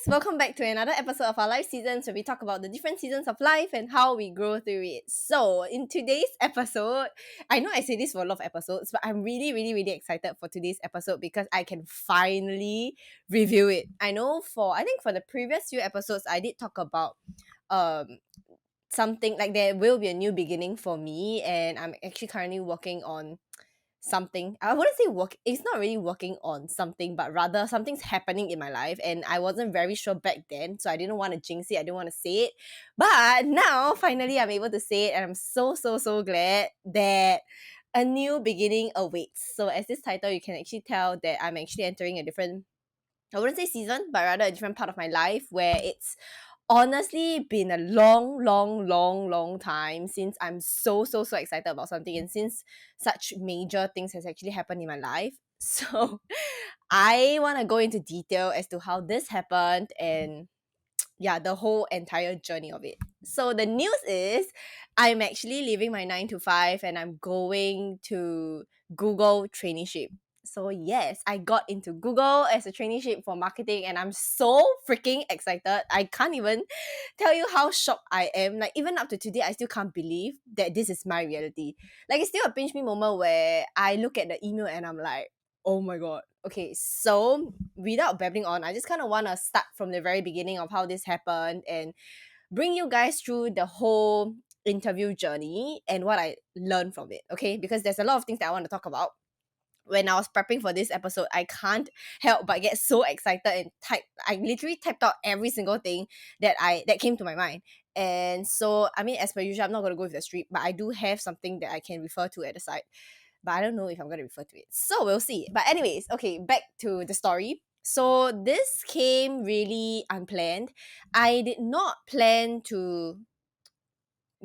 welcome back to another episode of our life seasons where we talk about the different seasons of life and how we grow through it. So, in today's episode, I know I say this for a lot of episodes, but I'm really excited for today's episode because I can finally review it. I think for the previous few episodes, I did talk about um something like there will be a new beginning for me, and I'm actually currently working on something. I wouldn't say work, it's not really working on something, but rather something's happening in my life, and I wasn't very sure back then, so I didn't want to jinx it, I didn't want to say it. But now finally I'm able to say it, and I'm so glad that a new beginning awaits. So as this title, you can actually tell that I'm actually entering a different, I wouldn't say season, but rather a different part of my life where it's honestly been a long time since I'm so excited about something, and since such major things has actually happened in my life. So I want to go into detail as to how this happened and yeah, the whole entire journey of it. So the news is I'm actually leaving my 9 to 5 and I'm going to Google traineeship. So yes, I got into Google as a traineeship for marketing, and I'm so freaking excited. I can't even tell you how shocked I am. Like, even up to today, I still can't believe that this is my reality. Like, it's still a pinch me moment where I look at the email and I'm like, oh my god. Okay, so without babbling on, I just kind of want to start from the very beginning of how this happened and bring you guys through the whole interview journey and what I learned from it, okay? Because there's a lot of things that I want to talk about. When I was prepping for this episode, I can't help but get so excited and I literally typed out every single thing that came to my mind. And so, I mean, as per usual, I'm not going to go with the street, but I do have something that I can refer to at the side. But I don't know if I'm going to refer to it. So we'll see. But anyways, okay, back to the story. So this came really unplanned. I did not plan to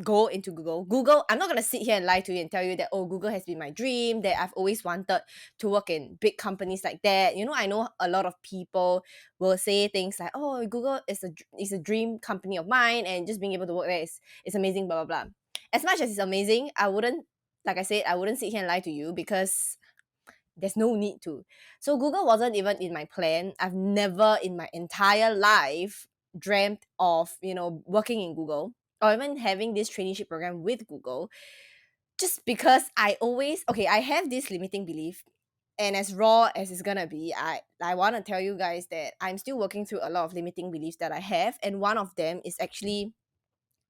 go into Google. Google, I'm not going to sit here and lie to you and tell you that, oh, Google has been my dream, that I've always wanted to work in big companies like that. You know, I know a lot of people will say things like, oh, Google is a dream company of mine, and just being able to work there is amazing, blah, blah, blah. As much as it's amazing, I wouldn't, like I said, I wouldn't sit here and lie to you because there's no need to. So Google wasn't even in my plan. I've never in my entire life dreamt of, working in Google or even having this traineeship program with Google, just because I have this limiting belief, and as raw as it's gonna be, I want to tell you guys that I'm still working through a lot of limiting beliefs that I have, and one of them is actually,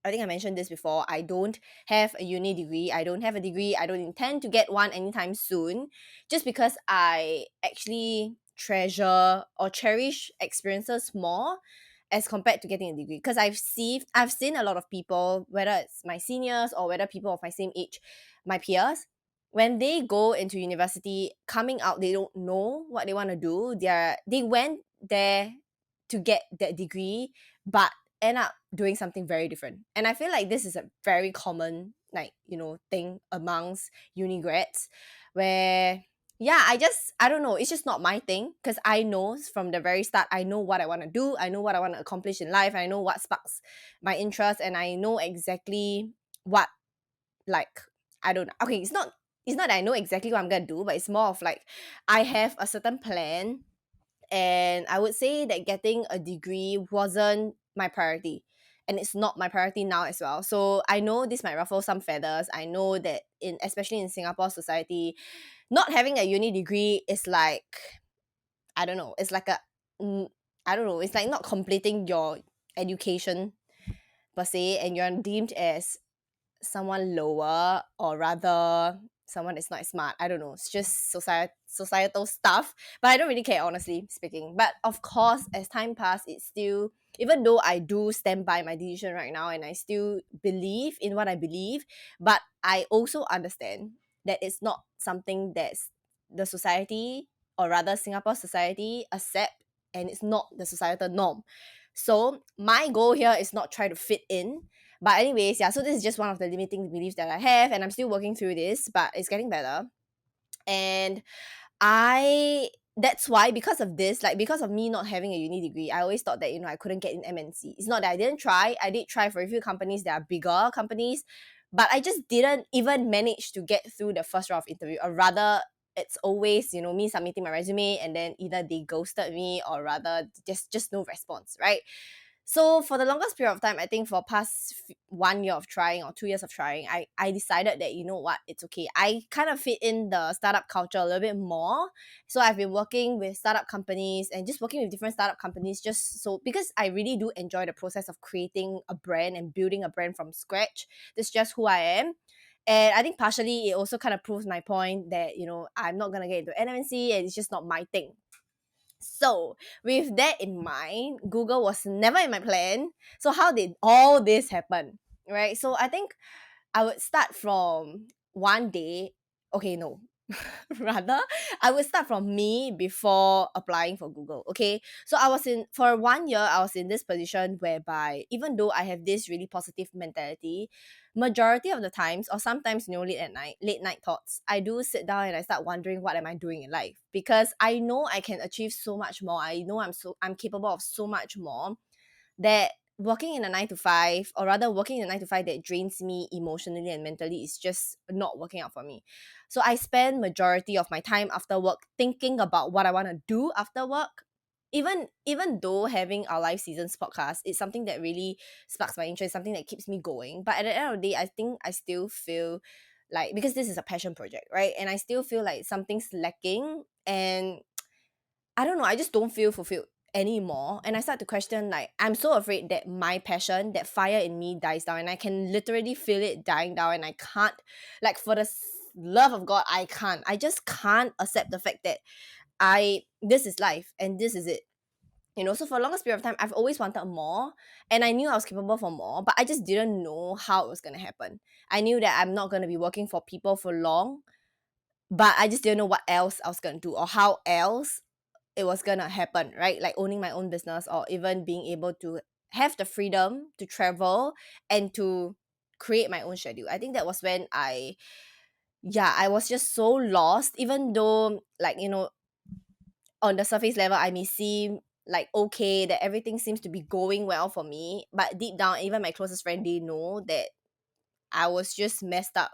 I think I mentioned this before, I don't have a uni degree. I don't have a degree. I don't intend to get one anytime soon, just because I actually treasure or cherish experiences more as compared to getting a degree. Because I've seen a lot of people, whether it's my seniors or whether people of my same age, my peers, when they go into university, coming out, they don't know what they want to do. They went there to get that degree, but end up doing something very different. And I feel like this is a very common, like, thing amongst uni grads, where yeah, I don't know, it's just not my thing, because I know from the very start, I know what I want to do, I know what I want to accomplish in life, I know what sparks my interest, and I know exactly what, like, I don't know. Okay, it's not that I know exactly what I'm gonna do, but it's more of like I have a certain plan, and I would say that getting a degree wasn't my priority. And it's not my priority now as well. So I know this might ruffle some feathers. I know that especially in Singapore society, not having a uni degree is like, I don't know, it's like I don't know, it's like not completing your education per se, and you're deemed as someone lower, or rather someone that's not smart. I don't know. It's just societal stuff. But I don't really care, honestly speaking. But of course, as time passed, it's still, even though I do stand by my decision right now and I still believe in what I believe, but I also understand that it's not something that's the society, or rather Singapore society, accept, and it's not the societal norm. So my goal here is not try to fit in, but anyways, yeah, so this is just one of the limiting beliefs that I have, and I'm still working through this, but it's getting better. And I that's why, because of this, like, because of me not having a uni degree, I always thought that, I couldn't get in MNC. It's not that I didn't try. I did try for a few companies that are bigger companies, but I just didn't even manage to get through the first round of interview, or rather it's always, me submitting my resume and then either they ghosted me or rather just no response, right? So for the longest period of time, I think for past 1 year of trying or 2 years of trying, I decided that, you know what, it's okay. I kind of fit in the startup culture a little bit more. So I've been working with startup companies and just working with different startup companies just so because I really do enjoy the process of creating a brand and building a brand from scratch. That's just who I am. And I think partially it also kind of proves my point that, I'm not gonna get into NMC and it's just not my thing. So, with that in mind, Google was never in my plan. So, how did all this happen? Right? So, I think I would start from one day. Okay, no. Rather, I would start from me before applying for Google. Okay. So I was in for 1 year, I was in this position whereby even though I have this really positive mentality, majority of the times, or sometimes, late night thoughts, I do sit down and I start wondering what am I doing in life? Because I know I can achieve so much more. I know I'm capable of so much more that working in a 9 to 5, or rather working in a 9 to 5 that drains me emotionally and mentally, is just not working out for me. So I spend majority of my time after work thinking about what I want to do after work. Even though having our life seasons podcast is something that really sparks my interest, something that keeps me going. But at the end of the day, I think I still feel like, because this is a passion project, right? And I still feel like something's lacking, and I don't know, I just don't feel fulfilled anymore. And I start to question, like, I'm so afraid that my passion, that fire in me dies down, and I can literally feel it dying down, and I can't, like, for the love of God, I can't. I just can't accept the fact that this is life and this is it. So for the longest period of time, I've always wanted more, and I knew I was capable for more, but I just didn't know how it was going to happen. I knew that I'm not going to be working for people for long, but I just didn't know what else I was going to do or how else it was gonna happen, right? Like owning my own business, or even being able to have the freedom to travel and to create my own schedule. I think that was when I was just so lost, even though, like, on the surface level, I may seem like okay, that everything seems to be going well for me. But deep down, even my closest friend, they know that I was just messed up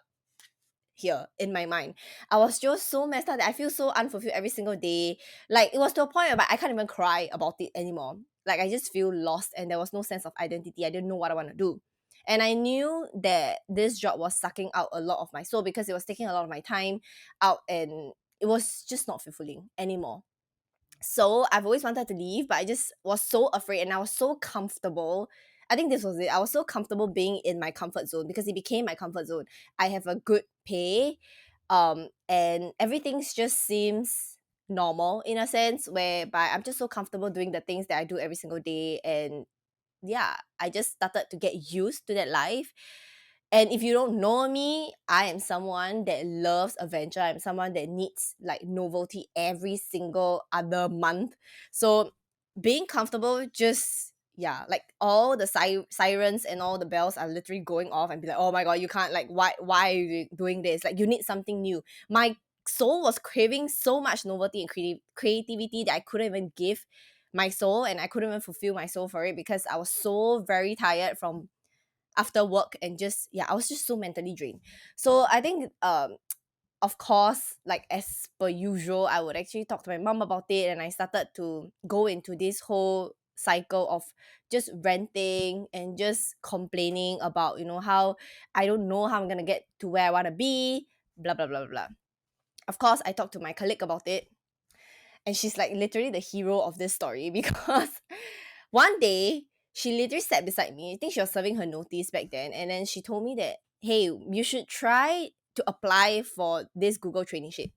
here in my mind. I was just so messed up that I feel so unfulfilled every single day. Like, it was to a point where I can't even cry about it anymore. Like, I just feel lost and there was no sense of identity. I didn't know what I want to do. And I knew that this job was sucking out a lot of my soul because it was taking a lot of my time out, and it was just not fulfilling anymore. So I've always wanted to leave, but I just was so afraid, and I was so comfortable. I think this was it. I was so comfortable being in my comfort zone because it became my comfort zone. I have a good pay, and everything's just seems normal in a sense, whereby I'm just so comfortable doing the things that I do every single day. And yeah, I just started to get used to that life. And if you don't know me, I am someone that loves adventure. I'm someone that needs like novelty every single other month. So being comfortable, just yeah, like all the sirens and all the bells are literally going off, and be like, oh my god, you can't, like, why are you doing this? Like, you need something new. My soul was craving so much novelty and creativity that I couldn't even give my soul, and I couldn't even fulfill my soul for it because I was so very tired from after work, and just yeah, I was just so mentally drained. So I think of course, like as per usual, I would actually talk to my mom about it, and I started to go into this whole cycle of just ranting and just complaining about, how I don't know how I'm gonna get to where I want to be, blah blah blah blah. Of course, I talked to my colleague about it, and she's like literally the hero of this story because one day she literally sat beside me. I think she was serving her notice back then, and then she told me that, hey, you should try to apply for this Google traineeship.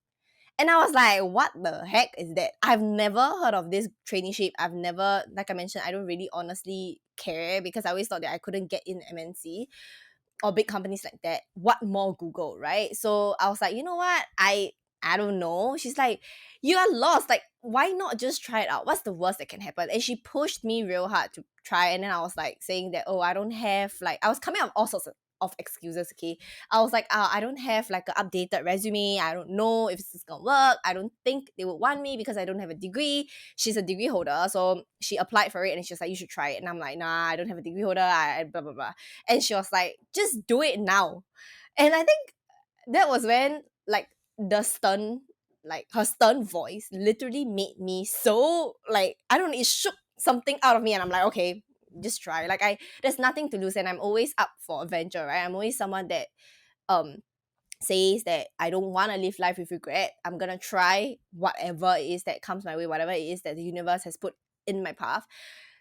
And I was like, what the heck is that? I've never heard of this traineeship. I've never, like I mentioned, I don't really honestly care because I always thought that I couldn't get in MNC or big companies like that. What more Google, right? So I was like, you know what? I don't know. She's like, you are lost. Like, why not just try it out? What's the worst that can happen? And she pushed me real hard to try. And then I was like saying that, oh, I don't have, like, I was coming up with all sorts of excuses, okay? I was like, I don't have like an updated resume. I don't know if this is gonna work. I don't think they would want me because I don't have a degree. She's a degree holder. So she applied for it, and she's like, you should try it. And I'm like, nah, I don't have a degree holder. I blah blah blah. And she was like, just do it now. And I think that was when, like, the stern like her stern voice literally made me so like, I don't know, it shook something out of me, and I'm like, okay, just try. Like, there's nothing to lose, and I'm always up for adventure, right? I'm always someone that um says that I don't want to live life with regret. I'm gonna try whatever it is that comes my way, whatever it is that the universe has put in my path.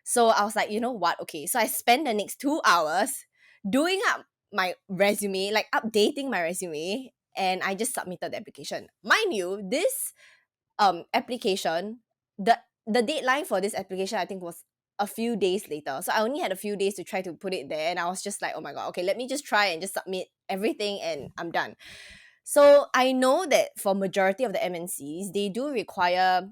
So I was like, you know what? Okay. So I spent the next 2 hours doing up my resume, like updating my resume, and I just submitted the application. Mind you, this application, the deadline for this application I think was a few days later. So I only had a few days to try to put it there, and I was just like, oh my god, okay, let me just try and just submit everything and I'm done. So I know that for majority of the MNCs, they do require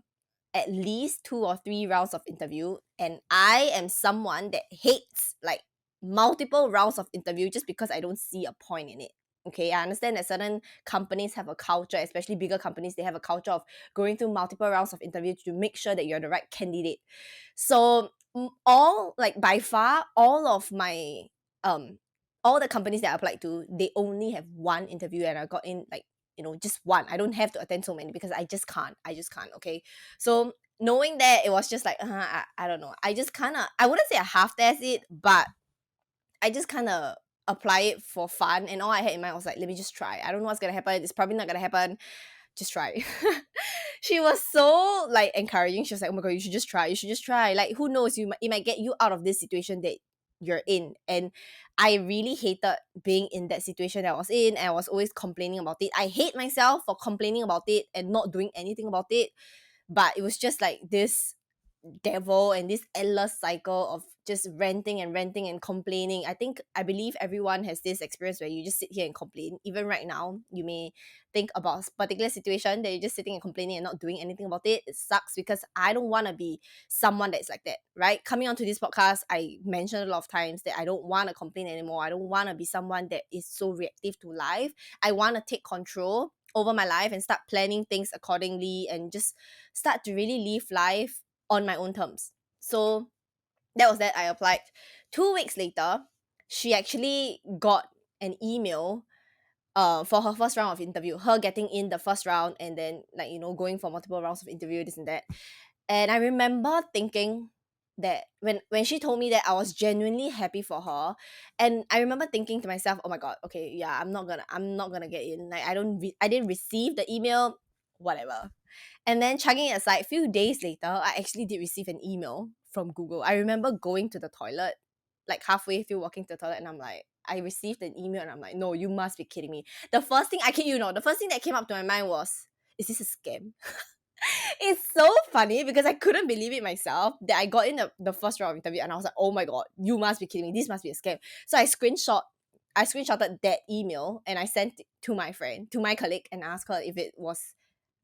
at least 2 or 3 rounds of interview, and I am someone that hates like multiple rounds of interview just because I don't see a point in it. Okay, I understand that certain companies have a culture, especially bigger companies, they have a culture of going through multiple rounds of interview to make sure that you're the right candidate. So all like by far um all the companies that I applied to, they only have one interview, and I got in like, just one. I don't have to attend so many because I just can't. Okay, so knowing that, it was just like, I don't know, I just kind of, I wouldn't say I half-ass it, but I just kind of apply it for fun, and all I had in mind was like, let me just try. I don't know what's gonna happen, it's probably not gonna happen, just try. She was so like encouraging. She was like, oh my god, you should just try, like, who knows, it might get you out of this situation that you're in. And I really hated being in that situation that I was in, and I was always complaining about it. I hate myself for complaining about it and not doing anything about it. But it was just like this devil and this endless cycle of just ranting and ranting and complaining. I believe everyone has this experience where you just sit here and complain. Even right now, you may think about a particular situation that you're just sitting and complaining and not doing anything about it. It sucks because I don't want to be someone that's like that, right? Coming onto this podcast, I mentioned a lot of times that I don't want to complain anymore. I don't want to be someone that is so reactive to life. I want to take control over my life and start planning things accordingly, and just start to really live life on my own terms. So that was that. I applied. 2 weeks later, she actually got an email for her first round of interview, her getting in the first round, and then like, going for multiple rounds of interview, this and that. And I remember thinking that when she told me that, I was genuinely happy for her. And I remember thinking to myself, oh my god, okay, yeah, I'm not gonna get in. Like, I didn't receive the email, whatever. And then chugging it aside, a few days later, I actually did receive an email from Google. I remember going to the toilet, like halfway through walking to the toilet, and I'm like, I received an email, and I'm like, no, you must be kidding me. The first thing that came up to my mind was, is this a scam? It's so funny because I couldn't believe it myself that I got in the first round of interview, and I was like, oh my god, you must be kidding me. This must be a scam. So I screenshotted that email, and I sent it to my friend, to my colleague, and asked her if it was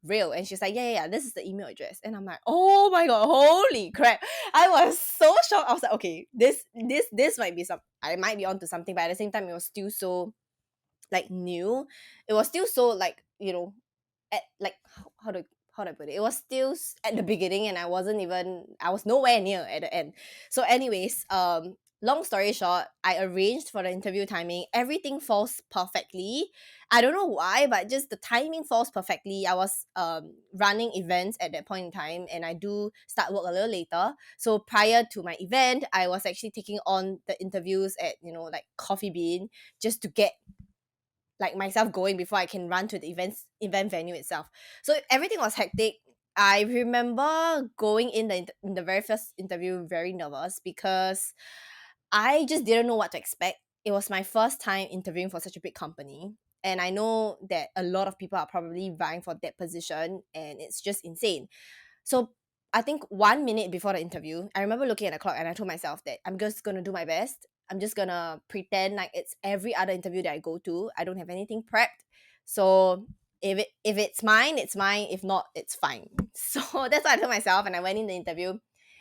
real. And she's like, yeah, this is the email address. And I'm like, oh my god, holy crap. I was so shocked. I was like, okay, this might be I might be onto something, but at the same time, it was still so like new. It was still so like, at like, how do I put it? It was still at the beginning, and I was nowhere near at the end. So anyways, long story short, I arranged for the interview timing. Everything falls perfectly. I don't know why, but just the timing falls perfectly. I was running events at that point in time, and I do start work a little later. So prior to my event, I was actually taking on the interviews at, like Coffee Bean, just to get like myself going before I can run to the event venue itself. So everything was hectic. I remember going in the very first interview very nervous because I just didn't know what to expect. It was my first time interviewing for such a big company, and I know that a lot of people are probably vying for that position, and it's just insane. So I think 1 minute before the interview, I remember looking at the clock, and I told myself that I'm just gonna do my best. I'm just gonna pretend like it's every other interview that I go to. I don't have anything prepped. So if it's mine, it's mine. If not, it's fine. So that's what I told myself, and I went in the interview,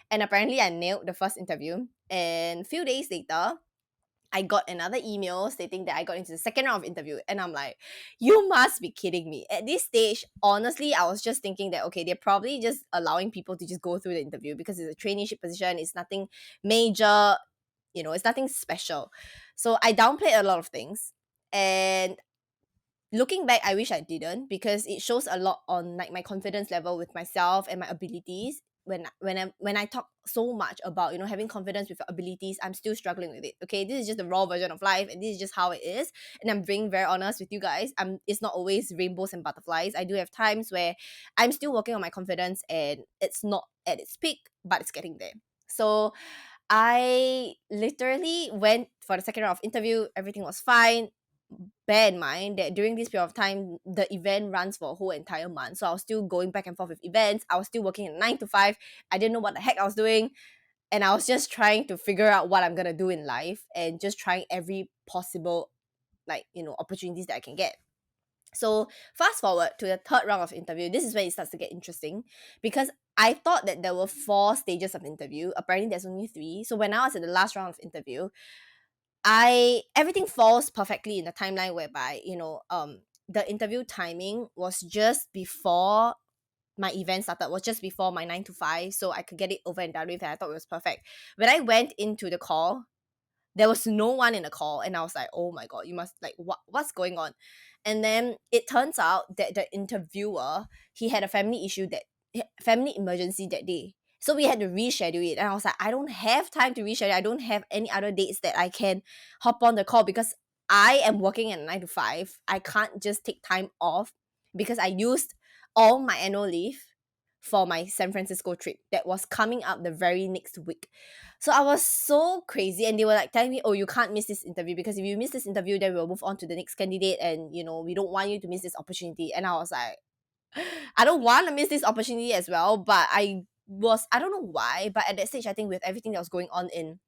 and apparently I nailed the first interview. And a few days later, I got another email stating that I got into the second round of interview, and I'm like, you must be kidding me. At this stage, honestly, I was just thinking that, okay, they're probably just allowing people to just go through the interview because it's a traineeship position. It's nothing major, it's nothing special. So I downplayed a lot of things, and looking back, I wish I didn't, because it shows a lot on like my confidence level with myself and my abilities. When I talk so much about, having confidence with your abilities, I'm still struggling with it. Okay, this is just the raw version of life, and this is just how it is. And I'm being very honest with you guys. It's not always rainbows and butterflies. I do have times where I'm still working on my confidence, and it's not at its peak, but it's getting there. So I literally went for the second round of interview. Everything was fine. Bear in mind that during this period of time, the event runs for a whole entire month. So I was still going back and forth with events. I was still working at 9 to 5. I didn't know what the heck I was doing. And I was just trying to figure out what I'm gonna do in life, and just trying every possible, like, opportunities that I can get. So fast forward to the third round of interview. This is where it starts to get interesting, because I thought that there were 4 stages of interview. Apparently there's only 3. So when I was at the last round of interview, I everything falls perfectly in the timeline, whereby, the interview timing was just before my event started, was just before my 9 to 5, so I could get it over and done with, and I thought it was perfect. When I went into the call, there was no one in the call, and I was like, oh my god, you must, like, what's going on? And then it turns out that the interviewer, he had a family emergency that day, so we had to reschedule it. And I was like, I don't have time to reschedule. I don't have any other dates that I can hop on the call, because I am working at 9 to 5. I can't just take time off, because I used all my annual leave for my San Francisco trip that was coming up the very next week. So I was so crazy, and they were like telling me, oh, you can't miss this interview, because if you miss this interview, then we'll move on to the next candidate, and we don't want you to miss this opportunity. And I was like, I don't want to miss this opportunity as well, but I don't know why, but at that stage, I think with everything that was going on in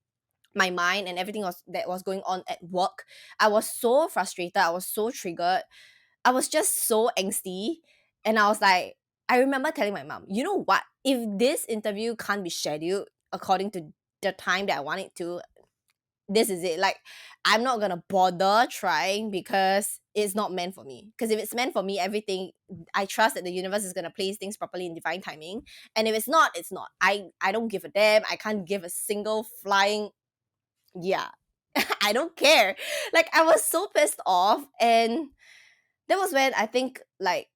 my mind, and everything that was going on at work, I was so frustrated, I was so triggered, I was just so angsty. And I was like, I remember telling my mom, you know what? If this interview can't be scheduled according to the time that I want it to, this is it. Like, I'm not gonna bother trying, because it's not meant for me. Because if it's meant for me, everything, I trust that the universe is gonna place things properly in divine timing. And if it's not, it's not. I don't give a damn. I can't give a single flying, yeah. I don't care. Like, I was so pissed off. And that was when I think, like,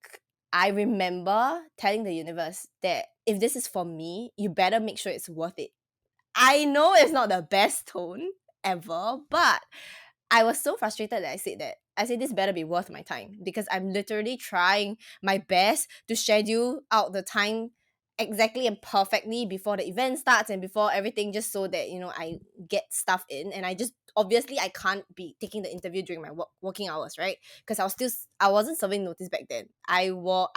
I remember telling the universe that if this is for me, you better make sure it's worth it. I know it's not the best tone ever, but I was so frustrated that I said that. I said, this better be worth my time, because I'm literally trying my best to schedule out the time exactly and perfectly before the event starts, and before everything, just so that, I get stuff in. And I just, obviously, I can't be taking the interview during my working hours, right? Because I wasn't serving notice back then. I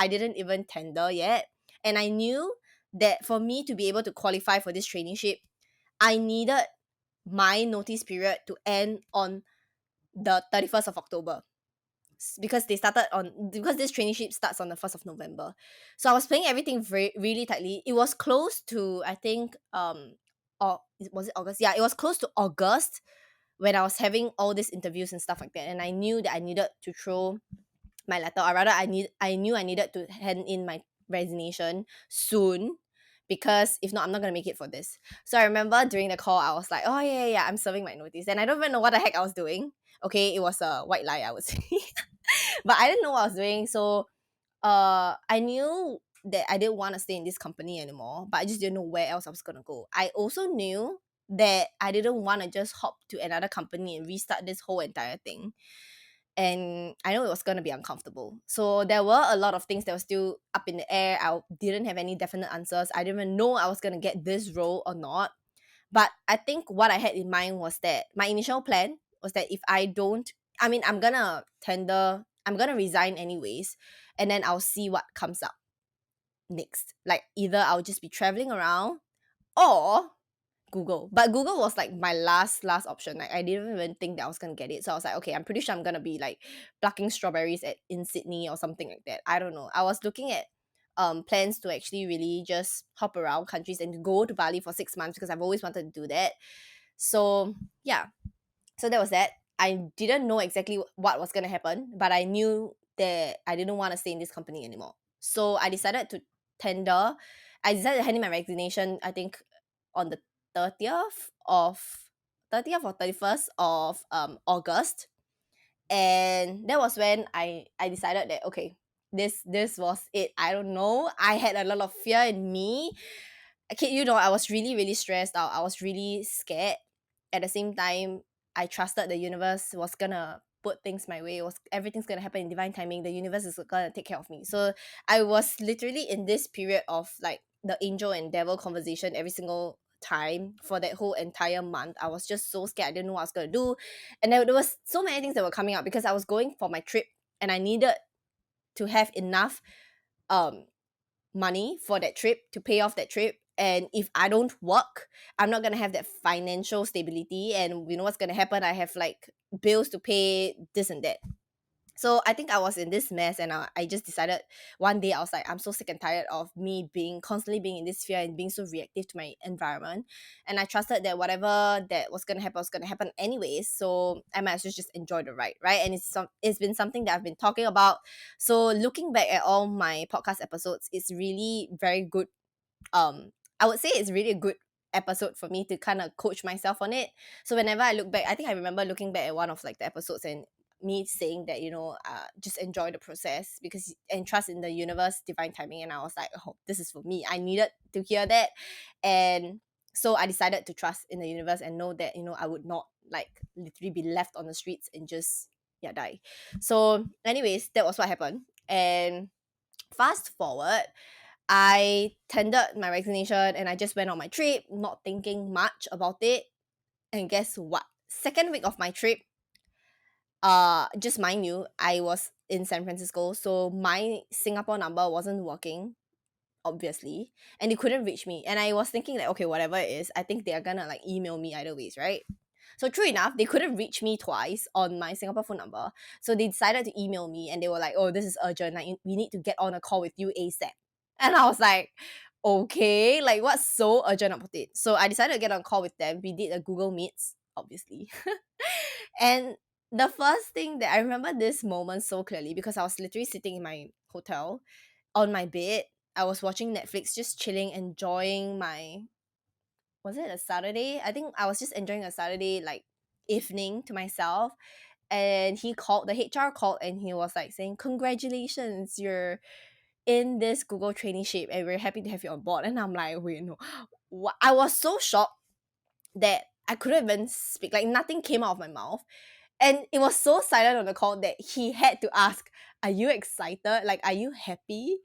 didn't even tender yet. And I knew that for me to be able to qualify for this traineeship, I needed my notice period to end on the 31st of October, because this traineeship starts on the 1st of November. So I was playing everything very really tightly. It was close to, I think, or was it August? Yeah, it was close to August when I was having all these interviews and stuff like that. And I knew that I needed to throw my letter, or rather, I knew I needed to hand in my resignation soon, because if not, I'm not gonna make it for this. So I remember during the call, I was like, oh yeah, yeah, yeah, I'm serving my notice, and I don't even know what the heck I was doing. Okay, it was a white lie, I would say. But I didn't know what I was doing. So I knew that I didn't want to stay in this company anymore, but I just didn't know where else I was gonna go. I also knew that I didn't want to just hop to another company and restart this whole entire thing. And I know it was gonna be uncomfortable. So there were a lot of things that were still up in the air. I didn't have any definite answers. I didn't even know I was gonna get this role or not. But I think what I had in mind was that my initial plan was that if I don't, I mean, I'm gonna resign anyways, and then I'll see what comes up next. Like, either I'll just be traveling around, or Google. But Google was like my last option. Like, I didn't even think that I was gonna get it. So I was like, okay, I'm pretty sure I'm gonna be like plucking strawberries in Sydney or something like that. I don't know. I was looking at plans to actually really just hop around countries and go to Bali for 6 months, because I've always wanted to do that. So yeah. So that was that. I didn't know exactly what was gonna happen, but I knew that I didn't want to stay in this company anymore. So I decided to tender. I decided to hand in my resignation, I think, on the 30th of 30th or 31st of August. And that was when I decided that okay, this was it. I don't know, I had a lot of fear in me. Okay, I was really really stressed out. I was really scared. At the same time, I trusted the universe was gonna put things my way. It was everything's gonna happen in divine timing. The universe is gonna take care of me. So I was literally in this period of like the angel and devil conversation every single time for that whole entire month. I was just so scared. I didn't know what I was gonna do. And there was so many things that were coming up because I was going for my trip and I needed to have enough um money for that trip to pay off that trip. And if I don't work, I'm not gonna have that financial stability. And you know what's gonna happen? I have like bills to pay, this and that. So I think I was in this mess, and I just decided one day I was like, I'm so sick and tired of me being constantly being in this fear and being so reactive to my environment. And I trusted that whatever that was gonna happen anyways. So I might as well just enjoy the ride, right? And it's been something that I've been talking about. So looking back at all my podcast episodes, it's really very good. I would say it's really a good episode for me to kind of coach myself on it. So whenever I look back, I think I remember looking back at one of like the episodes and me saying that just enjoy the process because and trust in the universe divine timing. And I was like, oh, this is for me. I needed to hear that. And so I decided to trust in the universe and know that I would not like literally be left on the streets and just die. So anyways, that was what happened. And fast forward, I tendered my resignation and I just went on my trip, not thinking much about it. And guess what? Second week of my trip, just mind you, I was in San Francisco, so my Singapore number wasn't working, obviously, and they couldn't reach me. And I was thinking like, okay, whatever it is, I think they are gonna like email me either ways, right? So true enough, they couldn't reach me twice on my Singapore phone number. So they decided to email me and they were like, oh, this is urgent. Like, we need to get on a call with you ASAP. And I was like, okay, like what's so urgent about it? So I decided to get on a call with them. We did a Google Meets, obviously. And the first thing that I remember this moment so clearly because I was literally sitting in my hotel on my bed. I was watching Netflix, just chilling, enjoying my was it a Saturday? I think I was just enjoying a Saturday like evening to myself. And the HR called and he was like saying, congratulations, you're in this Google traineeship and we're happy to have you on board. And I'm like, wait, no. I was so shocked that I couldn't even speak. Like nothing came out of my mouth. And it was so silent on the call that he had to ask, are you excited? Like, are you happy?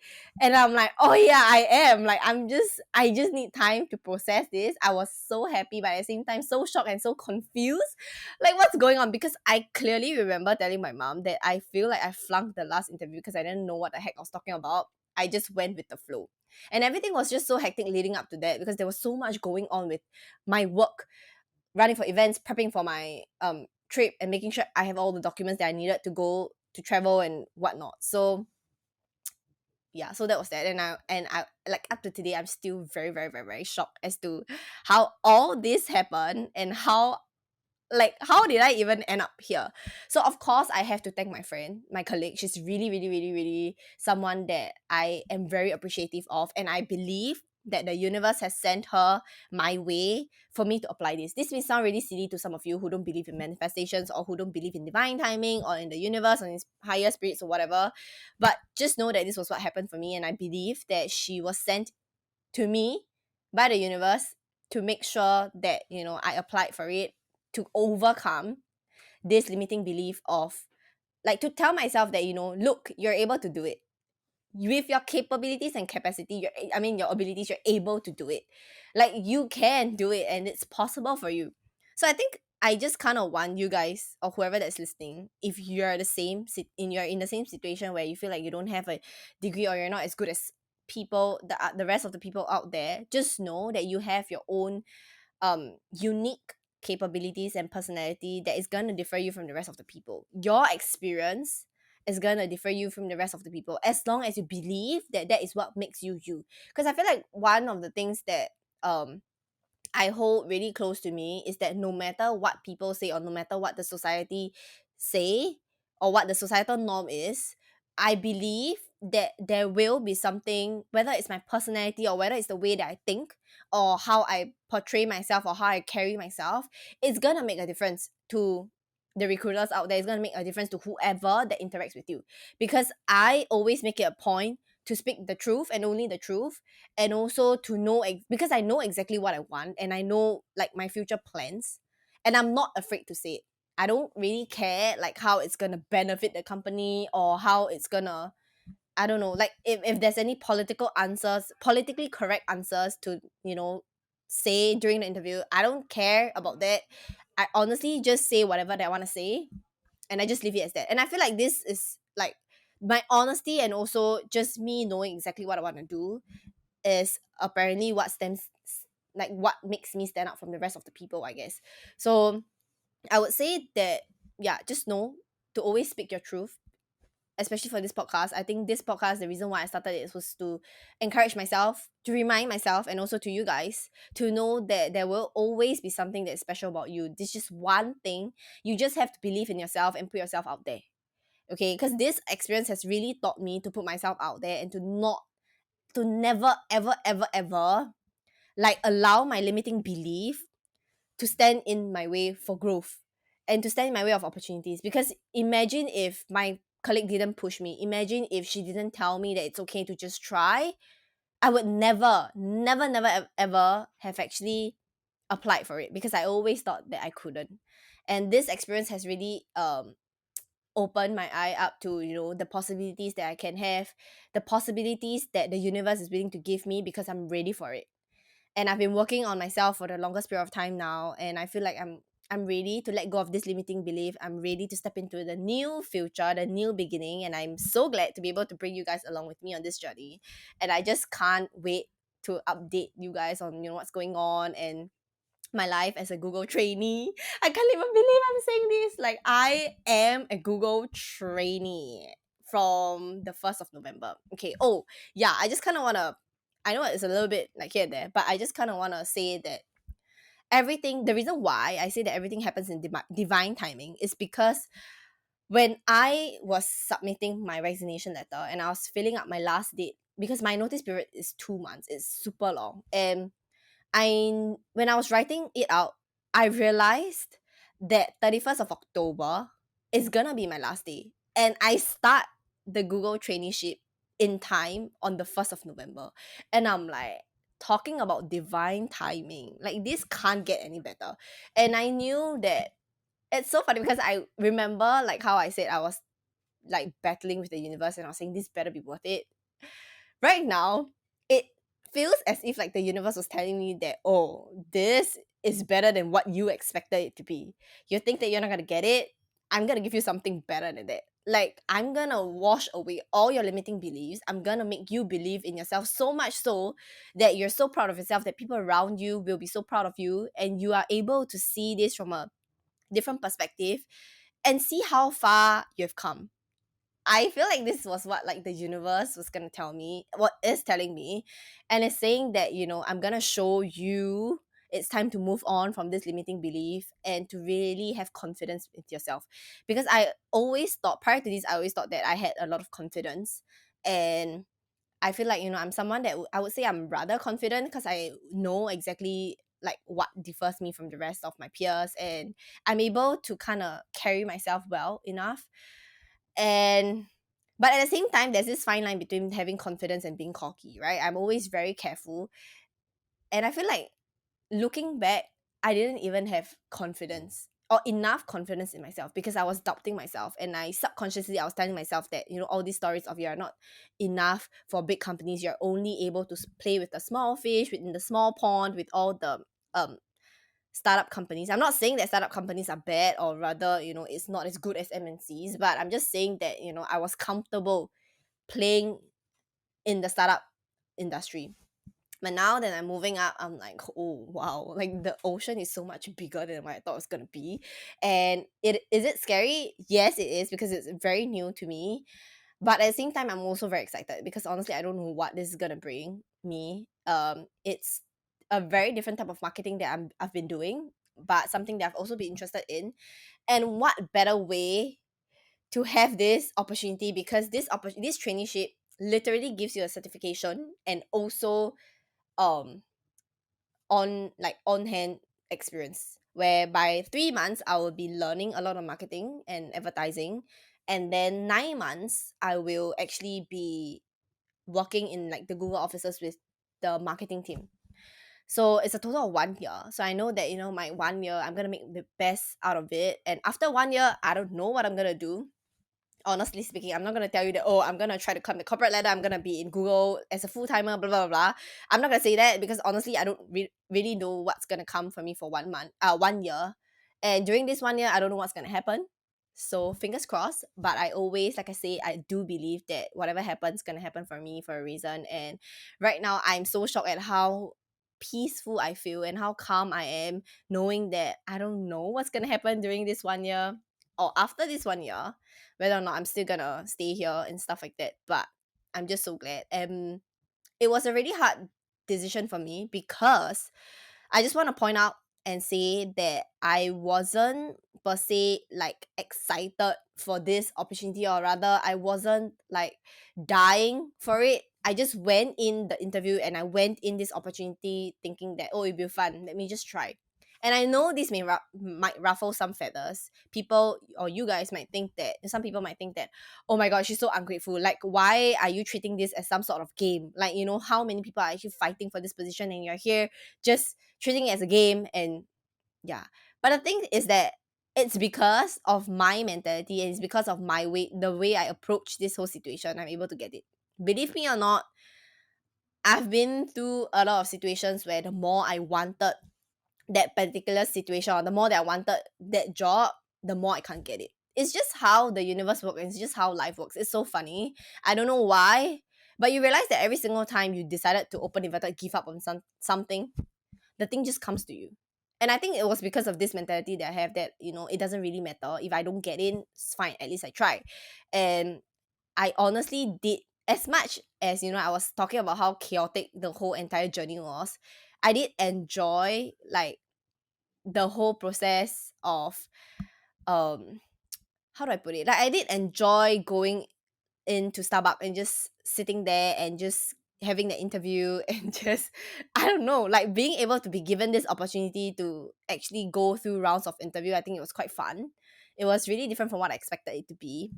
And I'm like, oh yeah, I am. Like, I just need time to process this. I was so happy, but at the same time, so shocked and so confused. Like, what's going on? Because I clearly remember telling my mom that I feel like I flunked the last interview because I didn't know what the heck I was talking about. I just went with the flow. And everything was just so hectic leading up to that because there was so much going on with my work, running for events, prepping for my trip, and making sure I have all the documents that I needed to go to travel and whatnot. So yeah, so that was that. And I like up to today I'm still very, very, very, very shocked as to how all this happened and how did I even end up here? So of course I have to thank my friend, my colleague. She's really, really, really, really someone that I am very appreciative of, and I believe that the universe has sent her my way for me to apply this. This may sound really silly to some of you who don't believe in manifestations or who don't believe in divine timing or in the universe or in higher spirits or whatever. But just know that this was what happened for me, and I believe that she was sent to me by the universe to make sure that I applied for it, to overcome this limiting belief of like to tell myself that look, you're able to do it with your capabilities and capacity. Your abilities, you're able to do it. Like you can do it and it's possible for you. So I think I just kind of want you guys or whoever that's listening, if you're you're in the same situation where you feel like you don't have a degree or you're not as good as people, the rest of the people out there, just know that you have your own unique capabilities and personality that is going to differ you from the rest of the people. Your experience is going to differ you from the rest of the people as long as you believe that that is what makes you you. Because I feel like one of the things that I hold really close to me is that no matter what people say or no matter what the society say or what the societal norm is, I believe that there will be something, whether it's my personality or whether it's the way that I think or how I portray myself or how I carry myself, it's gonna make a difference to the recruiters out there. It's going to make a difference to whoever that interacts with you, because I always make it a point to speak the truth and only the truth, and also to know because I know exactly what I want, and I know like my future plans, and I'm not afraid to say it. I don't really care like how it's going to benefit the company, or how it's going to, I don't know, like if there's any politically correct answers to, say during the interview. I don't care about that. I honestly just say whatever that I want to say, and I just leave it as that. And I feel like this is like my honesty, and also just me knowing exactly what I want to do is apparently what makes me stand out from the rest of the people, I guess. So I would say that, yeah, just know to always speak your truth, especially for this podcast. I think this podcast, the reason why I started it was to encourage myself, to remind myself, and also to you guys to know that there will always be something that's special about you. This is just one thing. You just have to believe in yourself and put yourself out there. Okay? Because this experience has really taught me to put myself out there, and to never, ever, ever, ever like allow my limiting belief to stand in my way for growth, and to stand in my way of opportunities. Because imagine if my colleague didn't push me, imagine if she didn't tell me that it's okay to just try, I would never, never, never, ever have actually applied for it, because I always thought that I couldn't. And this experience has really opened my eye up to, the possibilities that I can have, the possibilities that the universe is willing to give me, because I'm ready for it. And I've been working on myself for the longest period of time now, and I feel like I'm ready to let go of this limiting belief. I'm ready to step into the new future, the new beginning, and I'm so glad to be able to bring you guys along with me on this journey. And I just can't wait to update you guys on, what's going on, and my life as a Google trainee. I can't even believe I'm saying this. Like, I am a Google trainee from the 1st of November. Okay. Oh, yeah. I just kind of want to, I know it's a little bit like here and there, but I just kind of want to say that the reason why I say that everything happens in divine timing is because when I was submitting my resignation letter and I was filling up my last date, because my notice period is 2 months, it's super long. And when I was writing it out, I realized that 31st of October is gonna be my last day. And I start the Google traineeship in time on the 1st of November. And I'm like, talking about divine timing. Like, this can't get any better. And I knew that it's so funny, because I remember like how I said I was like battling with the universe, and I was saying this better be worth it. Right now, it feels as if like the universe was telling me that, oh, this is better than what you expected it to be. You think that you're not gonna get it? I'm gonna give you something better than that. Like, I'm gonna wash away all your limiting beliefs. I'm gonna make you believe in yourself so much so that you're so proud of yourself that people around you will be so proud of you, and you are able to see this from a different perspective and see how far you've come. I feel like this was what like the universe was gonna tell me, what is telling me, and it's saying that, I'm gonna show you it's time to move on from this limiting belief and to really have confidence with yourself. Because I always thought, prior to this, I always thought that I had a lot of confidence, and I feel like, I'm someone that I would say I'm rather confident, because I know exactly like what differs me from the rest of my peers, and I'm able to kind of carry myself well enough. And but at the same time, there's this fine line between having confidence and being cocky, right? I'm always very careful. And I feel like, looking back, I didn't even have confidence, or enough confidence in myself, because I was doubting myself, and I subconsciously, I was telling myself that, all these stories of, you're not enough for big companies, you're only able to play with the small fish within the small pond, with all the um startup companies. I'm not saying that startup companies are bad, or rather, it's not as good as MNCs, but I'm just saying that, I was comfortable playing in the startup industry. But now that I'm moving up, I'm like, oh wow, like the ocean is so much bigger than what I thought it was gonna be. And it scary? Yes, it is, because it's very new to me. But at the same time, I'm also very excited, because honestly, I don't know what this is gonna bring me. It's a very different type of marketing that I've been doing, but something that I've also been interested in. And what better way to have this opportunity, because this traineeship literally gives you a certification, and also um on hand experience, where by 3 months I will be learning a lot of marketing and advertising, and then 9 months I will actually be working in like the Google offices with the marketing team. So it's a total of 1 year. So I know that, my 1 year, I'm gonna make the best out of it. And after 1 year, I don't know what I'm gonna do. Honestly speaking, I'm not gonna tell you that, oh, I'm gonna try to climb the corporate ladder, I'm gonna be in Google as a full timer, blah blah blah. I'm not gonna say that because honestly, I don't really know what's gonna come for me for 1 month, 1 year, and during this 1 year, I don't know what's gonna happen. So fingers crossed. But I always, like I say, I do believe that whatever happens, gonna happen for me for a reason. And right now, I'm so shocked at how peaceful I feel and how calm I am, knowing that I don't know what's gonna happen during this 1 year or after this 1 year, whether or not I'm still gonna stay here and stuff like that. But I'm just so glad. And it was a really hard decision for me because I just want to point out and say that I wasn't per se like excited for this opportunity, or rather I wasn't like dying for it. I just went in the interview and I went in this opportunity thinking that, oh, it'll be fun, let me just try. And I know this might ruffle some feathers. People or you guys might think that, some people might think that, oh my god, she's so ungrateful. Like, why are you treating this as some sort of game? Like, how many people are actually fighting for this position and you're here just treating it as a game. And yeah. But the thing is that it's because of my mentality and it's because of the way I approach this whole situation, I'm able to get it. Believe me or not, I've been through a lot of situations where the more I wanted that particular situation, or the more that I wanted that job, the more I can't get it. It's just how the universe works. It's just how life works. It's so funny. I don't know why, but you realize that every single time you decided to open inverted give up on something, the thing just comes to you. And I think it was because of this mentality that I have, that it doesn't really matter if I don't get in. It's fine, at least I tried. And I honestly did, as much as I was talking about how chaotic the whole entire journey was. I did enjoy like the whole process of um how do I put it? Like, I did enjoy going into Starbucks and just sitting there and just having the interview and just, I don't know, like being able to be given this opportunity to actually go through rounds of interview. I think it was quite fun. It was really different from what I expected it to be.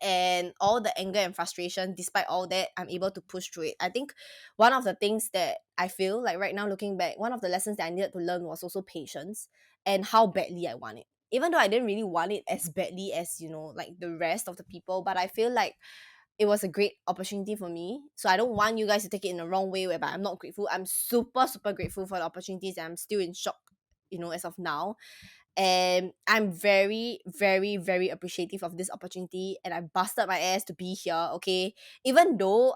And all the anger and frustration, despite all that, I'm able to push through it. I think one of the things that I feel like right now, looking back, one of the lessons that I needed to learn was also patience and how badly I want it. Even though I didn't really want it as badly as like the rest of the people, but I feel like it was a great opportunity for me. So I don't want you guys to take it in the wrong way, whereby I'm not grateful. I'm super super grateful for the opportunities, and I'm still in shock as of now. And I'm very very very appreciative of this opportunity, and I busted my ass to be here. Okay, even though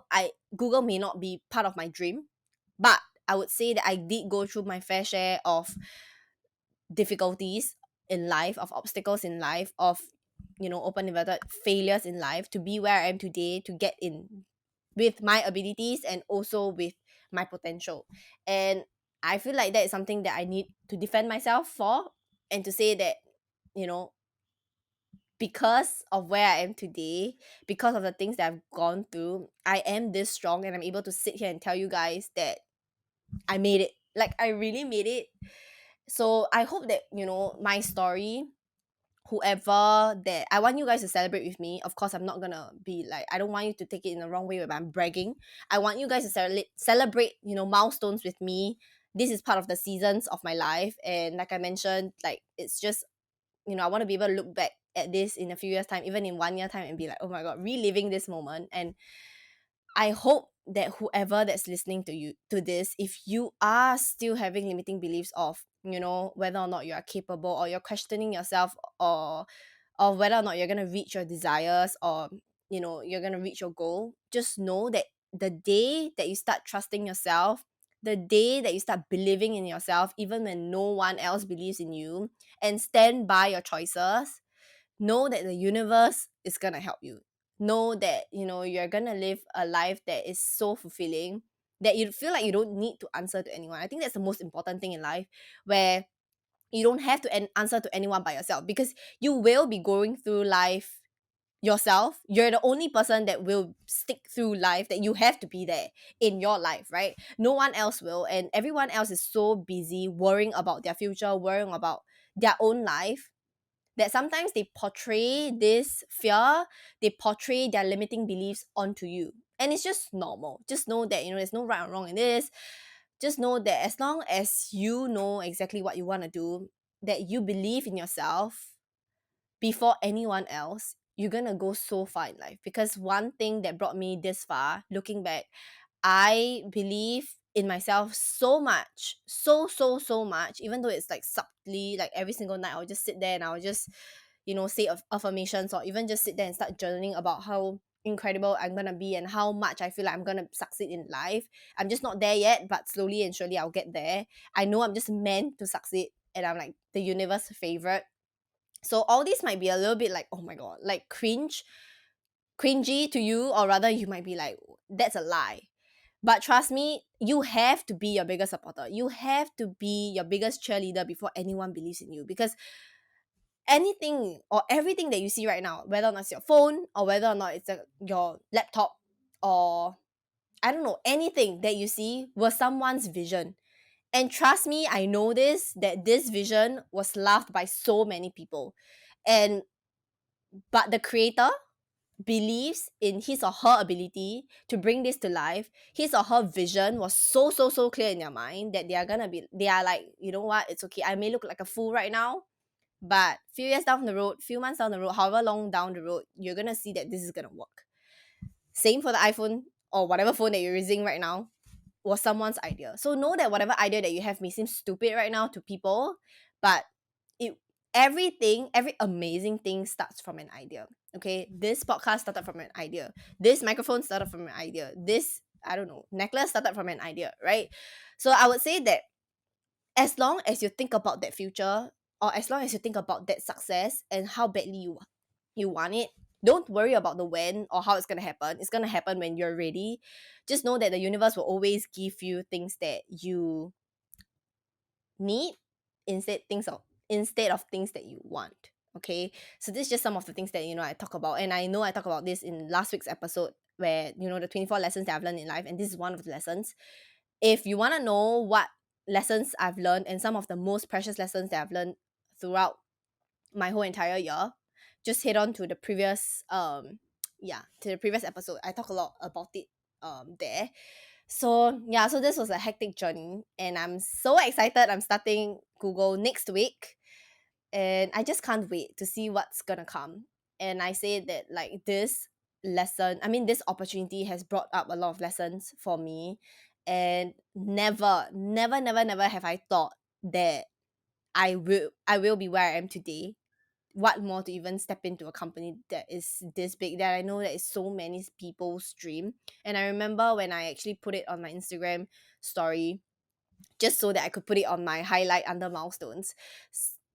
Google may not be part of my dream, but I would say that I did go through my fair share of difficulties in life, of obstacles in life, of open inverted failures in life, to be where I am today, to get in with my abilities and also with my potential. And I feel like that is something that I need to defend myself for, and to say that, you know, because of where I am today, because of the things that I've gone through, I am this strong and I'm able to sit here and tell you guys that I made it. Like, I really made it. So I hope that, my story, whoever that, I want you guys to celebrate with me. Of course, I'm not gonna be like, I don't want you to take it in the wrong way where I'm bragging. I want you guys to celebrate, milestones with me. This is part of the seasons of my life. And like I mentioned, like, it's just, I want to be able to look back at this in a few years time, even in 1 year time, and be like, oh my god, reliving this moment. And I hope that whoever that's listening to you to this, if you are still having limiting beliefs of, whether or not you are capable, or you're questioning yourself, or whether or not you're gonna reach your desires, or you're gonna reach your goal, just know that the day that you start trusting yourself, the day that you start believing in yourself, even when no one else believes in you, and stand by your choices, know that the universe is gonna help you. Know that you're gonna live a life that is so fulfilling, that you feel like you don't need to answer to anyone. I think that's the most important thing in life, where you don't have to answer to anyone by yourself, because you will be going through life yourself, you're the only person that will stick through life, that you have to be there in your life, right? No one else will, and everyone else is so busy worrying about their future, worrying about their own life, that sometimes they portray this fear, they portray their limiting beliefs onto you. And it's just normal. Just know that, there's no right or wrong in this. Just know that as long as you know exactly what you want to do, that you believe in yourself before anyone else, you're gonna go so far in life. Because one thing that brought me this far, looking back, I believe in myself so much, so much, even though it's like subtly, like every single night I'll just sit there and I'll just, say affirmations, or even just sit there and start journaling about how incredible I'm gonna be and how much I feel like I'm gonna succeed in life. I'm just not there yet, but slowly and surely I'll get there. I know I'm just meant to succeed, and I'm like the universe favorite. So all these might be a little bit like, oh my god, like cringy to you, or rather you might be like, that's a lie. But trust me, you have to be your biggest supporter. You have to be your biggest cheerleader before anyone believes in you. Because anything or everything that you see right now, whether or not it's your phone, or whether or not it's your laptop, or I don't know, anything that you see was someone's vision. And trust me, I know this, that this vision was loved by so many people. And but the creator believes in his or her ability to bring this to life. His or her vision was so clear in their mind that they are like, you know what, it's okay, I may look like a fool right now, but few years down the road, few months down the road, however long down the road, you're gonna see that this is gonna work. Same for the iPhone, or whatever phone that you're using right now, was someone's idea. So know that whatever idea that you have may seem stupid right now to people, but it every amazing thing starts from an idea. Okay, this podcast started from an idea. This microphone started from an idea. This, I don't know, necklace started from an idea, right? So I would say that as long as you think about that future, or as long as you think about that success and how badly you want it, don't worry about the when or how it's going to happen. It's going to happen when you're ready. Just know that the universe will always give you things that you need, instead of things that you want. Okay, so this is just some of the things that I talk about, and I know I talked about this in last week's episode, where the 24 lessons that I've learned in life, and this is one of the lessons. If you want to know what lessons I've learned, and some of the most precious lessons that I've learned throughout my whole entire year, just head on to the previous episode. I talk a lot about it there. So yeah, so this was a hectic journey, and I'm so excited. I'm starting Google next week, and I just can't wait to see what's gonna come. And I say that, like, this opportunity has brought up a lot of lessons for me, and never have I thought that I will be where I am today. What more to even step into a company that is this big, that I know that is so many people's dream. And I remember when I actually put it on my Instagram story, just so that I could put it on my highlight under milestones.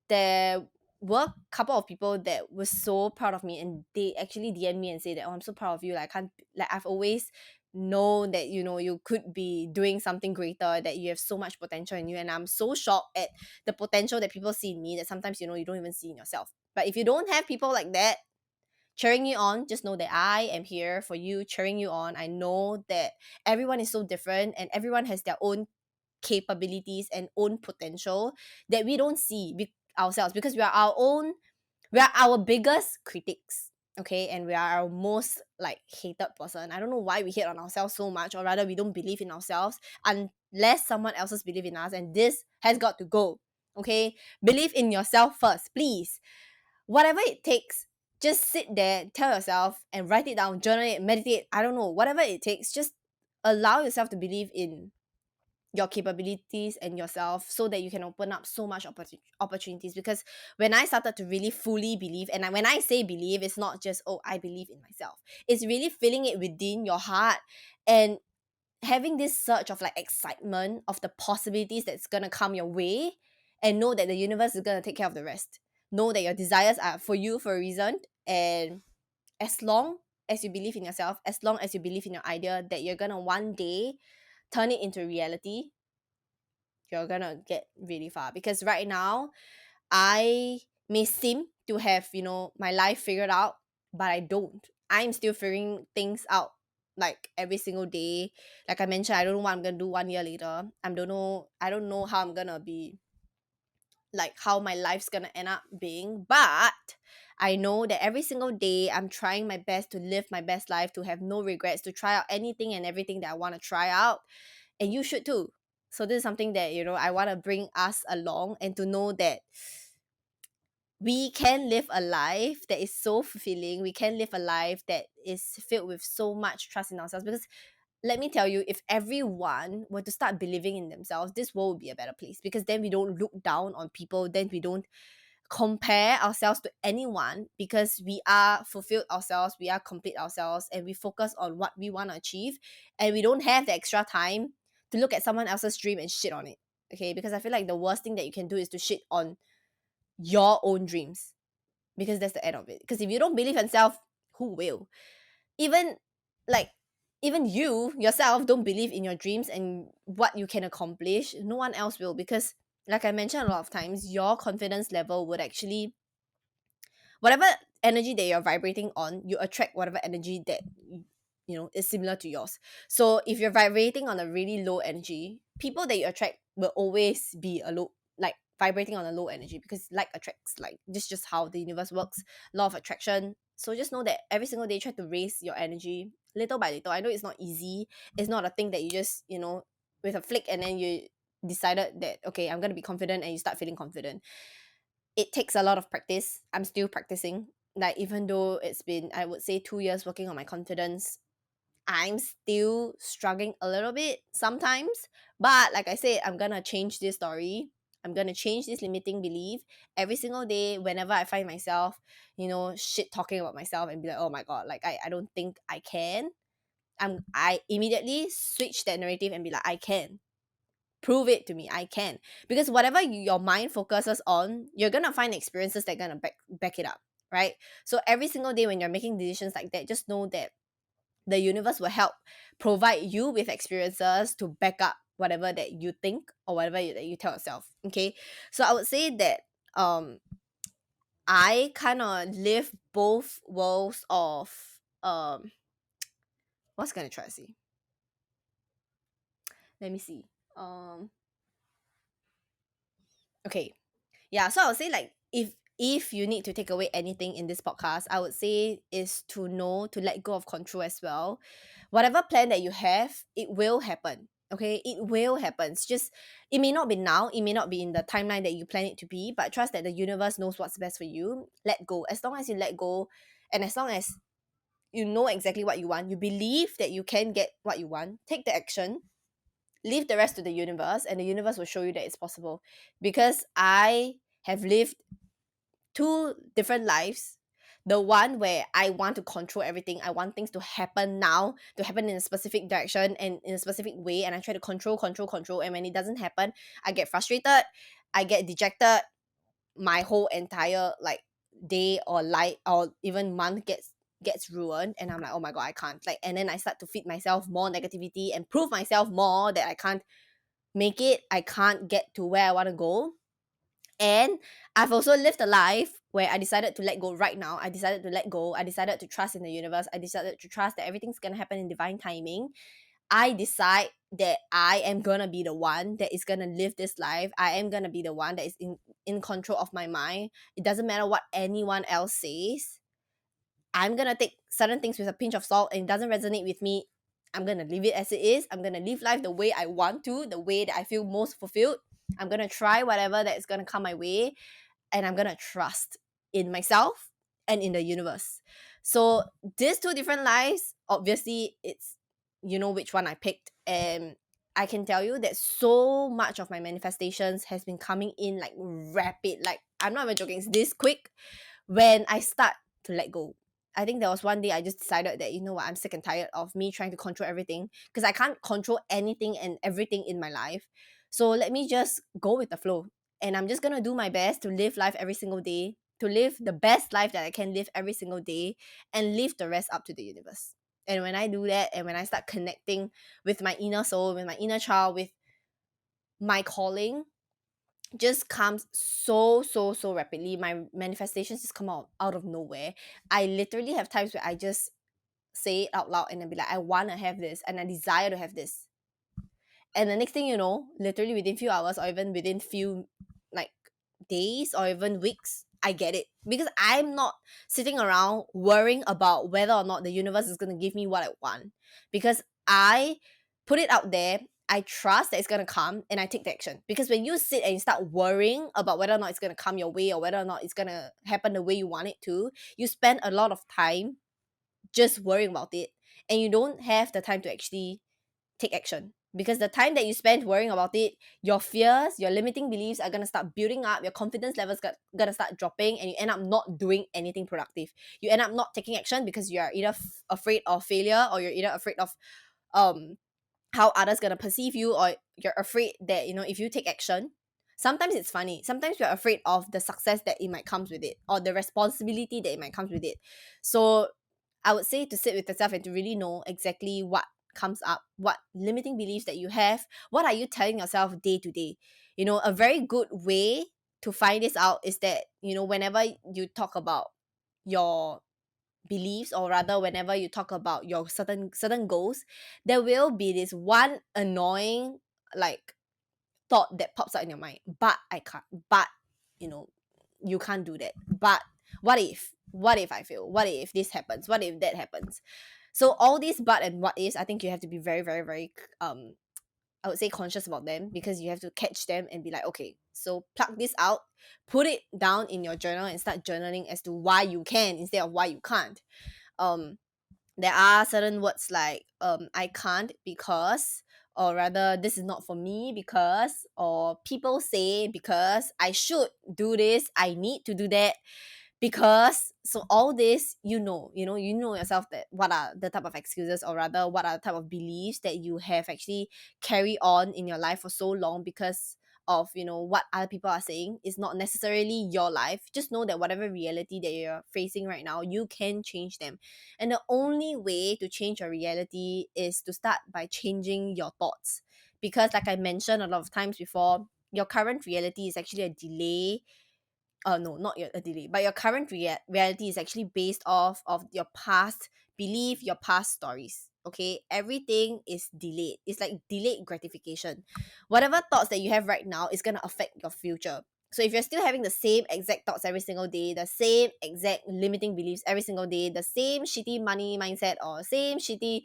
There were a couple of people that were so proud of me, and they actually DM me and say that, oh, I'm so proud of you. Like, I can't, like, I've always known that you could be doing something greater, that you have so much potential in you, and I'm so shocked at the potential that people see in me that sometimes you don't even see in yourself. But if you don't have people like that cheering you on, just know that I am here for you, cheering you on. I know that everyone is so different, and everyone has their own capabilities and own potential that we don't see ourselves, because we are our biggest critics. Okay, and we are our most, like, hated person. I don't know why we hate on ourselves so much, or rather we don't believe in ourselves unless someone else's believe in us, and this has got to go. Okay, believe in yourself first, please. Whatever it takes, just sit there, tell yourself, and write it down, journal it, meditate, I don't know, whatever it takes. Just allow yourself to believe in your capabilities and yourself, so that you can open up so much opportunities. Because when I started to really fully believe, and when I say believe, it's not just, oh, I believe in myself, it's really feeling it within your heart, and having this surge of, like, excitement of the possibilities that's gonna come your way, and know that the universe is gonna take care of the rest. Know that your desires are for you for a reason, and as long as you believe in yourself, as long as you believe in your idea that you're gonna one day turn it into reality, you're gonna get really far. Because right now, I may seem to have my life figured out, but I don't. I'm still figuring things out like every single day. Like I mentioned, I don't know what I'm gonna do 1 year later. I don't know how I'm gonna be, like how my life's gonna end up being. But I know that every single day I'm trying my best to live my best life, to have no regrets, to try out anything and everything that I want to try out. And you should too. So this is something that, I want to bring us along, and to know that we can live a life that is so fulfilling. We can live a life that is filled with so much trust in ourselves. Because let me tell you, if everyone were to start believing in themselves, this world would be a better place. Because then we don't look down on people, then we don't compare ourselves to anyone, because we are fulfilled ourselves, we are complete ourselves, and we focus on what we want to achieve, and we don't have the extra time to look at someone else's dream and shit on it. Okay, because I feel like the worst thing that you can do is to shit on your own dreams, because that's the end of it. Because if you don't believe in yourself, who will? Even like even you yourself don't believe in your dreams and what you can accomplish, no one else will. Because like I mentioned a lot of times, your confidence level would actually, whatever energy that you're vibrating on, you attract whatever energy that is similar to yours. So if you're vibrating on a really low energy, people that you attract will always be a low, like vibrating on a low energy, because like attracts like. This is just how the universe works, law of attraction. So just know that every single day try to raise your energy little by little. I know it's not easy. It's not a thing that you just with a flick and then you decided that, okay, I'm gonna be confident, and you start feeling confident. It takes a lot of practice. I'm still practicing. Like, even though it's been, I would say, 2 years working on my confidence, I'm still struggling a little bit sometimes. But like I said, I'm gonna change this story. I'm gonna change this limiting belief every single day. Whenever I find myself, shit talking about myself and be like, oh my god, like I don't think I can. I immediately switch that narrative and be like, I can. Prove it to me, I can. Because whatever your mind focuses on, you're gonna find experiences that are gonna back it up, right? So every single day when you're making decisions like that, just know that the universe will help provide you with experiences to back up whatever that you think, or whatever that you tell yourself. Okay, so I would say that I kind of live both worlds of um what's gonna try to see, let me see. Okay, yeah, so I would say, like, if you need to take away anything in this podcast, I would say is to know to let go of control as well. Whatever plan that you have, it will happen. Okay, it will happen. It's just, it may not be now, it may not be in the timeline that you plan it to be, but trust that the universe knows what's best for you. Let go. As long as you let go, and as long as you know exactly what you want, you believe that you can get what you want, take the action, leave the rest to the universe, and the universe will show you that it's possible. Because I have lived two different lives. The one where I want to control everything, I want things to happen now, to happen in a specific direction and in a specific way, and I try to control, and when it doesn't happen, I get frustrated, I get dejected. My whole entire, like, day or life or even month gets ruined, and I'm like, oh my god, I can't, like. And then I start to feed myself more negativity and prove myself more that I can't make it, I can't get to where I want to go. And I've also lived a life where I decided to let go right now. I decided to let go. I decided to trust in the universe. I decided to trust that everything's gonna happen in divine timing. I decide that I am gonna be the one that is gonna live this life. I am gonna be the one that is in control of my mind. It doesn't matter what anyone else says. I'm gonna take certain things with a pinch of salt, and it doesn't resonate with me. I'm gonna leave it as it is. I'm gonna live life the way I want to, the way that I feel most fulfilled. I'm gonna try whatever that is gonna come my way, and I'm gonna trust in myself and in the universe. So these two different lives, obviously, it's, which one I picked. And I can tell you that so much of my manifestations has been coming in like rapid. Like, I'm not even joking, it's this quick when I start to let go. I think there was one day I just decided that, you know what, I'm sick and tired of me trying to control everything, because I can't control anything and everything in my life. So let me just go with the flow. And I'm just gonna do my best to live life every single day, to live the best life that I can live every single day, and leave the rest up to the universe. And when I do that, and when I start connecting with my inner soul, with my inner child, with my calling, just comes so rapidly. My manifestations just come out of nowhere. I literally have times where I just say it out loud and then be like, I want to have this and I desire to have this. And the next thing you know, literally within few hours or even within few like days or even weeks, I get it. Because I'm not sitting around worrying about whether or not the universe is going to give me what I want. Because I put it out there, I trust that it's going to come and I take the action. Because when you sit and you start worrying about whether or not it's going to come your way or whether or not it's going to happen the way you want it to, you spend a lot of time just worrying about it and you don't have the time to actually take action. Because the time that you spend worrying about it, your fears, your limiting beliefs are gonna start building up, your confidence levels gonna start dropping, and you end up not doing anything productive. You end up not taking action because you are either afraid of failure or you're either afraid of um how others gonna perceive you, or you're afraid that if you take action, sometimes it's funny, sometimes you're afraid of the success that it might comes with it or the responsibility that it might comes with it. So I would say to sit with yourself and to really know exactly what comes up, what limiting beliefs that you have, what are you telling yourself day to day. A very good way to find this out is that whenever you talk about your beliefs, or rather whenever you talk about your certain goals, there will be this one annoying like thought that pops out in your mind. But I can't, but you know you can't do that. But what if I fail, what if this happens, what if that happens. So all these but and what ifs, I think you have to be very very very I would say conscious about them, because you have to catch them and be like, okay, so plug this out, put it down in your journal and start journaling as to why you can instead of why you can't. um there are certain words like I can't because, or rather this is not for me because, or people say because, I should do this, I need to do that because. So all this, you know yourself that what are the type of excuses, or rather what are the type of beliefs that you have actually carry on in your life for so long because of what other people are saying is not necessarily your life. Just know that whatever reality that you're facing right now, you can change them. And the only way to change your reality is to start by changing your thoughts. Because like I mentioned a lot of times before, your current reality is actually a delay. No, not a delay, but your current reality is actually based off of your past belief, your past stories. Okay, everything is delayed. It's like delayed gratification. Whatever thoughts that you have right now is going to affect your future. So if you're still having the same exact thoughts every single day, the same exact limiting beliefs every single day, the same shitty money mindset, or same shitty,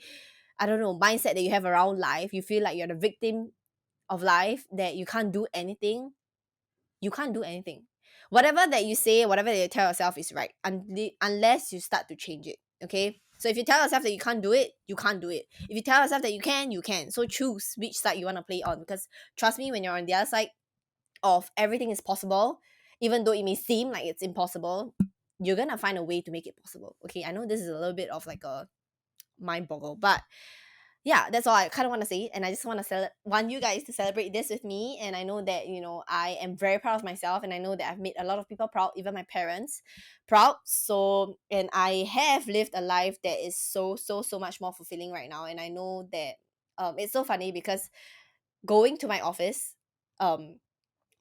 I don't know, mindset that you have around life, you feel like you're the victim of life, that you can't do anything. You can't do anything. Whatever that you say, whatever that you tell yourself is right, unless you start to change it. Okay, so if you tell yourself that you can't do it, you can't do it. If you tell yourself that you can, you can. So choose which side you want to play on, because trust me, when you're on the other side of everything is possible, even though it may seem like it's impossible, you're gonna find a way to make it possible. Okay, I know this is a little bit of like a mind boggle, but yeah, that's all I kind of want to say. And I just want you guys to celebrate this with me. And I know that I am very proud of myself, and I know that I've made a lot of people proud, even my parents proud. So, and I have lived a life that is so much more fulfilling right now. And I know that it's so funny because going to my office, um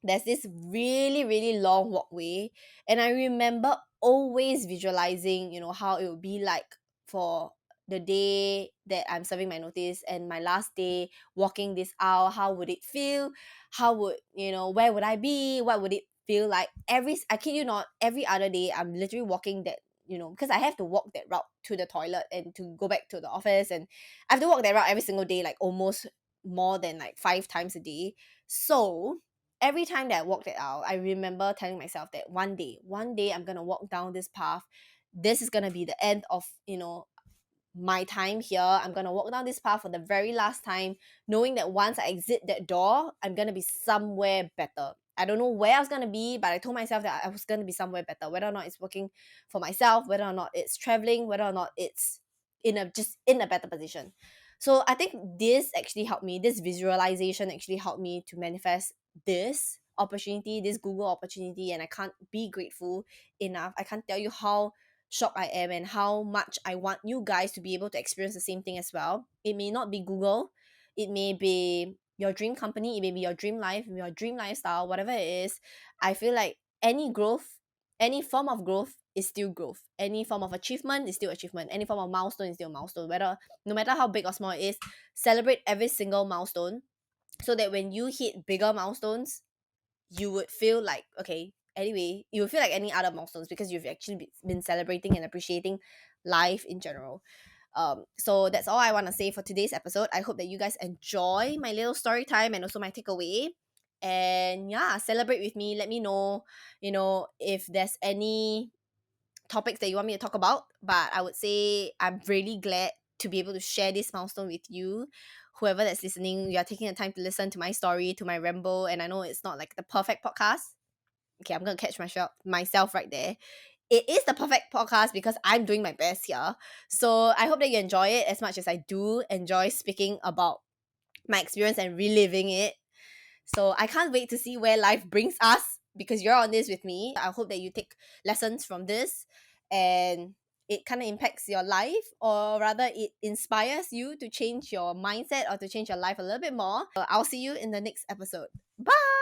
there's this really really long walkway, and I remember always visualizing how it would be like for the day that I'm serving my notice and my last day walking this out. How would it feel? How would where would I be? What would it feel like? I kid you not, every other day I'm literally walking that, because I have to walk that route to the toilet and to go back to the office, and I have to walk that route every single day, like almost more than like 5 times a day. So every time that I walked it out, I remember telling myself that one day I'm gonna walk down this path. This is gonna be the end of my time here. I'm gonna walk down this path for the very last time, knowing that once I exit that door, I'm gonna be somewhere better. I don't know where I was gonna be, but I told myself that I was gonna be somewhere better. Whether or not it's working for myself, whether or not it's traveling, whether or not it's in a better position. So I think this actually helped me. This visualization actually helped me to manifest this opportunity, this Google opportunity, and I can't be grateful enough. I can't tell you how shocked I am and how much I want you guys to be able to experience the same thing as well. It may not be Google, it may be your dream company, it may be your dream life, your dream lifestyle, whatever it is. I feel like any growth, any form of growth is still growth. Any form of achievement is still achievement. Any form of milestone is still milestone. Whether no matter how big or small it is, celebrate every single milestone so that when you hit bigger milestones, you would feel like, okay, anyway, you would feel like any other milestones because you've actually been celebrating and appreciating life in general. So that's all I want to say for today's episode. I hope that you guys enjoy my little story time and also my takeaway. And yeah, celebrate with me. Let me know, if there's any topics that you want me to talk about. But I would say I'm really glad to be able to share this milestone with you. Whoever that's listening, you are taking the time to listen to my story, to my ramble, and I know it's not like the perfect podcast. Okay, I'm gonna catch myself right there. It is the perfect podcast because I'm doing my best here. So I hope that you enjoy it as much as I do enjoy speaking about my experience and reliving it. So I can't wait to see where life brings us because you're on this with me. I hope that you take lessons from this and it kind of impacts your life, or rather it inspires you to change your mindset or to change your life a little bit more. I'll see you in the next episode. Bye.